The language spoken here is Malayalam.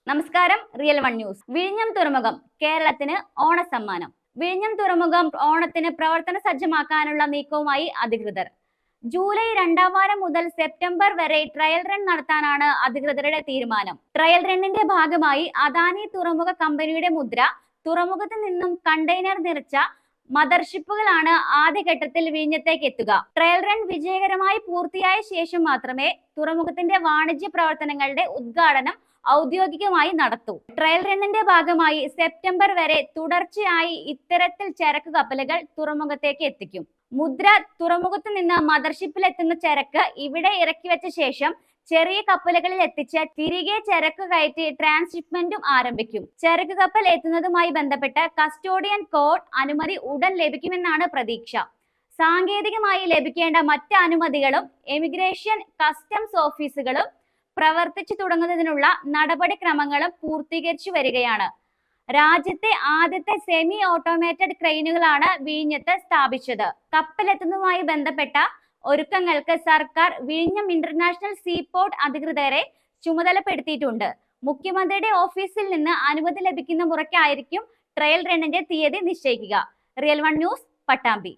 നമസ്കാരം. Real one news. വിഴിഞ്ഞം തുറമുഖം കേരളത്തിന് ഓണസമ്മാനം. വിഴിഞ്ഞം തുറമുഖം ഓണത്തിന് പ്രവർത്തന സജ്ജമാക്കാനുള്ള നീക്കവുമായി അധികൃതർ. ജൂലൈ രണ്ടാം വാരം മുതൽ സെപ്റ്റംബർ വരെ ട്രയൽ റൺ നടത്താനാണ് അധികൃതരുടെ തീരുമാനം. ട്രയൽ റണ്ണിന്റെ ഭാഗമായി അദാനി തുറമുഖ കമ്പനിയുടെ മുദ്ര തുറമുഖത്ത് നിന്നും കണ്ടെയ്നർ നിറച്ച മദർഷിപ്പുകളാണ് ആദ്യഘട്ടത്തിൽ വിഴിഞ്ഞത്തേക്ക് എത്തുക. ട്രയൽ റൺ വിജയകരമായി പൂർത്തിയായ ശേഷം മാത്രമേ തുറമുഖത്തിന്റെ വാണിജ്യ പ്രവർത്തനങ്ങളുടെ ഉദ്ഘാടനം ഔദ്യോഗികമായി നടത്തൂ. ട്രയൽ റണ്ണിന്റെ ഭാഗമായി സെപ്റ്റംബർ വരെ തുടർച്ചയായി ഇത്തരത്തിൽ ചരക്ക് കപ്പലുകൾ തുറമുഖത്തേക്ക് എത്തിക്കും. മുദ്ര തുറമുഖത്ത് നിന്ന് മദർഷിപ്പിൽ എത്തുന്ന ചരക്ക് ഇവിടെ ഇറക്കി വെച്ച ശേഷം ചെറിയ കപ്പലുകളിൽ എത്തിച്ച് തിരികെ ചരക്ക് കയറ്റി ട്രാൻസ്ഷിപ്മെന്റും ആരംഭിക്കും. ചരക്ക് കപ്പൽ എത്തുന്നതുമായി ബന്ധപ്പെട്ട് കസ്റ്റോഡിയൻ കോഡ് അനുമതി ഉടൻ ലഭിക്കുമെന്നാണ് പ്രതീക്ഷ. സാങ്കേതികമായി ലഭിക്കേണ്ട മറ്റ് അനുമതികളും എമിഗ്രേഷൻ കസ്റ്റംസ് ഓഫീസുകളും പ്രവർത്തിച്ചു തുടങ്ങുന്നതിനുള്ള നടപടിക്രമങ്ങളും പൂർത്തീകരിച്ചു വരികയാണ്. രാജ്യത്തെ ആദ്യത്തെ സെമി ഓട്ടോമേറ്റഡ് ക്രെയിനുകളാണ് വിഴിഞ്ഞത്ത് സ്ഥാപിച്ചത്. കപ്പലെത്തുന്നതുമായി ബന്ധപ്പെട്ട ഒരുക്കങ്ങൾക്ക് സർക്കാർ വിഴിഞ്ഞം ഇന്റർനാഷണൽ സീപോർട്ട് അധികൃതരെ ചുമതലപ്പെടുത്തിയിട്ടുണ്ട്. മുഖ്യമന്ത്രിയുടെ ഓഫീസിൽ നിന്ന് അനുമതി ലഭിക്കുന്ന മുറയ്ക്കായിരിക്കും ട്രയൽ റണ്ണിന്റെ തീയതി നിശ്ചയിക്കുക. Real one news, Pattambi.